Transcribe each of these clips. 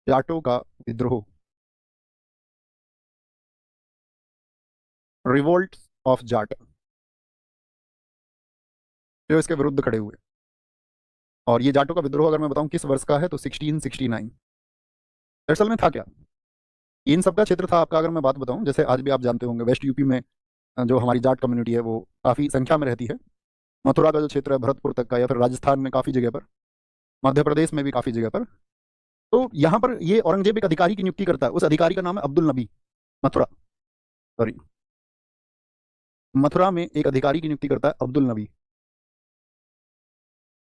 जाटों का विद्रोह, revolt of Jat, जो इसके विरुद्ध खड़े हुए। और ये जाटों का विद्रोह अगर मैं बताऊं किस वर्ष का है, तो 1669। दरअसल में था क्या, इन सब का क्षेत्र था आपका, अगर मैं बात बताऊं, जैसे आज भी आप जानते होंगे वेस्ट यूपी में जो हमारी जाट कम्युनिटी है वो काफ़ी संख्या में रहती है। मथुरा का जो क्षेत्र है भरतपुर तक का, या फिर राजस्थान में काफ़ी जगह पर, मध्य प्रदेश में भी काफ़ी जगह पर। तो यहाँ पर ये औरंगजेब एक अधिकारी की नियुक्ति करता है, उस अधिकारी का नाम है अब्दुल नबी। मथुरा, सॉरी, मथुरा में एक अधिकारी की नियुक्ति करता है अब्दुल नबी।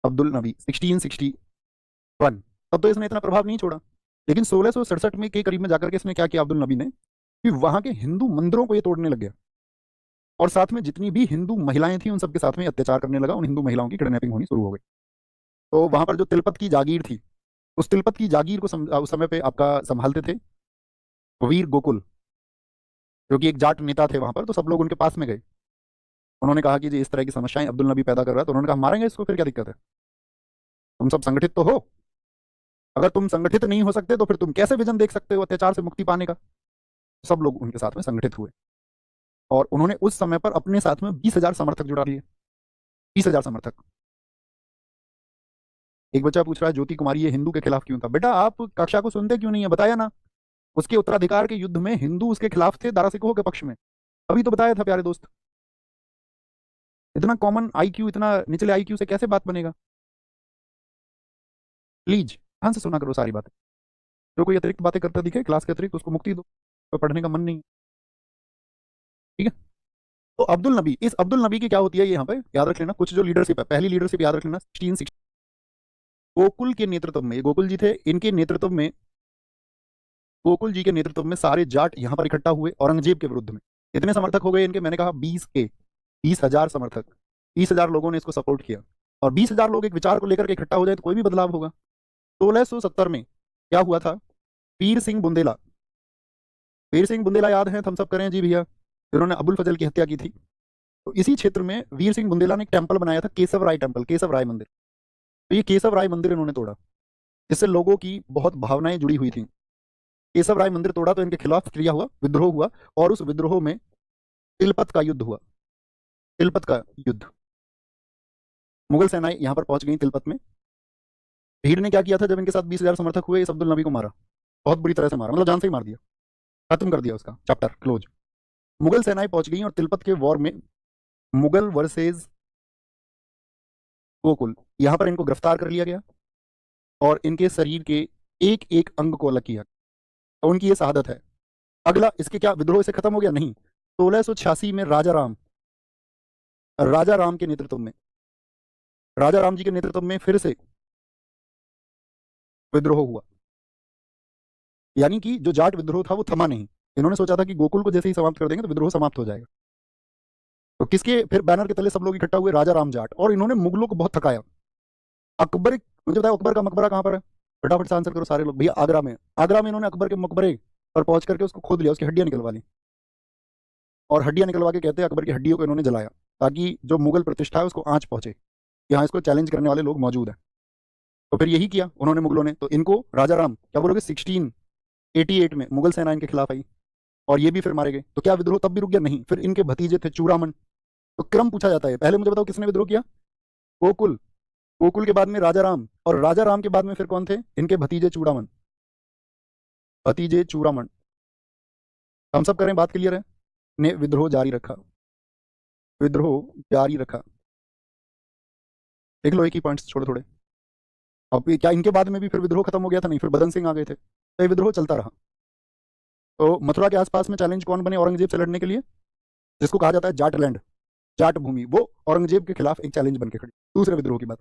अब्दुल नबी 1661। तब तो इसने इतना प्रभाव नहीं छोड़ा, लेकिन 1667 में के करीब में जाकर के इसने क्या किया अब्दुल नबी ने, कि वहां के हिंदू मंदिरों को ये तोड़ने लग गया, और साथ में जितनी भी हिंदू महिलाएं थी उन सबके साथ में अत्याचार करने लगा। उन हिंदू महिलाओं की किडनैपिंग होनी शुरू हो गई। तो वहां पर जो तिलपत की जागीर थी, उस तिलपत की जागीर को उस समय पे आपका संभालते थे वीर गोकुल, जो कि एक जाट नेता थे वहां पर। तो सब लोग उनके पास में गए, उन्होंने कहा कि जी इस तरह की समस्याएं अब्दुल नबी पैदा कर रहा है। तो उन्होंने कहा मारेंगे इसको, फिर क्या दिक्कत है, तुम सब संगठित तो हो, अगर तुम संगठित नहीं हो सकते तो फिर तुम कैसे विजन देख सकते हो अत्याचार से मुक्ति पाने का। सब लोग उनके साथ में संगठित हुए, और उन्होंने उस समय पर अपने साथ में 20,000 समर्थक जुड़ा दिए। 20,000 समर्थक। एक बच्चा पूछ रहा है ज्योति कुमारी ये हिंदू के खिलाफ क्यों था। बेटा आप कक्षा को सुनते क्यों नहीं है, बताया ना, उसके उत्तराधिकार के युद्ध में हिंदू उसके खिलाफ थे, दारा सिकोह के पक्ष में। अभी तो बताया था प्यारे दोस्त। इतना कॉमन आईक्यू, इतना निचले आईक्यू से कैसे बात बनेगा। प्लीज ध्यान से सुना करो सारी बातें। जो कोई अतिरिक्त बातें करता दिखे क्लास के अतिरिक्त, उसको मुक्ति दो, तो पढ़ने का मन नहीं है। ठीक है। तो अब्दुल नबी, इस अब्दुल नबी की क्या होती है यहाँ पे याद रख लेना, कुछ जो लीडरशिप है, पहली लीडरशिप याद रख लेना 1660। गोकुल के नेतृत्व में, ये गोकुल जी थे, इनके नेतृत्व में, गोकुल जी के नेतृत्व में सारे जाट यहाँ पर इकट्ठा हुए औरंगजेब के विरुद्ध में। कितने समर्थक हो गए इनके, मैंने कहा 20,000 समर्थक। 20,000 लोगों ने इसको सपोर्ट किया, और 20,000 लोग एक विचार को लेकर के इकट्ठा हो जाए तो कोई भी बदलाव होगा। 1670 में क्या हुआ था, वीर सिंह बुंदेला, वीर सिंह बुंदेला याद है, हम सब करें जी भैया, जिन्होंने अबुल फजल की हत्या की थी। तो इसी क्षेत्र में वीर सिंह बुंदेला ने एक टेम्पल बनाया था, केशव राय टेम्पल, केशव राय मंदिर। तो ये केशव राय मंदिर इन्होंने तोड़ा, जिससे लोगों की बहुत भावनाएं जुड़ी हुई थी। केशव राय मंदिर तोड़ा तो इनके खिलाफ क्रिया हुआ, विद्रोह हुआ, और उस विद्रोह में तिलपत का युद्ध हुआ। तिलपत का युद्ध, मुगल सेनाएं यहां पर पहुंच गई तिलपत में। भीड़ ने क्या किया था, जब इनके साथ 20,000 समर्थक हुए, इस अब्दुल नबी को मारा, बहुत बुरी तरह से मारा, मतलब जान से ही मार दिया, खत्म कर दिया, उसका चैप्टर क्लोज। मुगल सेनाएं पहुंच गई और तिलपत के वॉर में मुगल वर्सेज गोकुल, यहां पर इनको गिरफ्तार कर लिया गया, और इनके शरीर के एक एक अंग को अलग किया, तो उनकी ये शहादत है। अगला इसके क्या विद्रोह से खत्म हो गया, नहीं। 1686 में राजा राम, राजा राम के नेतृत्व में, राजा राम जी के नेतृत्व में फिर से विद्रोह हुआ। यानी कि जो जाट विद्रोह था वो थमा नहीं। इन्होंने सोचा था कि गोकुल को जैसे ही समाप्त कर देंगे तो विद्रोह समाप्त हो जाएगा। तो किसके फिर बैनर के तले सब लोग इकट्ठा हुए, राजा राम जाट, और इन्होंने मुगलों को बहुत थकाया। अकबर, मुझे बताओ अकबर का मकबरा कहाँ पर है, फटाफट से आंसर करो सारे लोग। भैया आगरा में, आगरा में इन्होंने अकबर के मकबरे पर पहुंच करके उसको खोद लिया, उसकी हड्डियां निकलवा ली, और हड्डियां निकलवा के कहते हैं अकबर की हड्डियों को इन्होंने जलाया, ताकि जो मुगल प्रतिष्ठा है उसको आंच पहुंचे, यहाँ इसको चैलेंज करने वाले लोग मौजूद हैं। तो फिर यही किया उन्होंने मुगलों ने। तो इनको राजा राम क्या बोलोगे, 1688 में मुगल सेना इनके खिलाफ आई, और ये भी फिर मारे गए। तो क्या विद्रोह तब भी रुक गया, नहीं। फिर इनके भतीजे थे चूड़ामन। तो क्रम पूछा जाता है, पहले मुझे बताओ किसने विद्रोह किया, गोकुल, गोकुल के बाद में राजा राम, और राजा राम के बाद में फिर कौन थे, इनके भतीजे चूड़ामन, भतीजे चूड़ामन। हम सब करें, बात क्लियर है, ने विद्रोह जारी रखा, विद्रोह जारी रखा। देख लो एक ही पॉइंट्स छोड़े थोड़े। अब क्या इनके बाद में भी फिर विद्रोह खत्म हो गया था, नहीं, फिर बदन सिंह आ गए थे, तो ये विद्रोह चलता रहा। तो मथुरा के आसपास में चैलेंज कौन बने औरंगजेब से लड़ने के लिए, जिसको कहा जाता है जाट लैंड, जाट भूमि, वो औरंगजेब के खिलाफ एक चैलेंज बन के खड़ी। दूसरे विद्रोह की बात,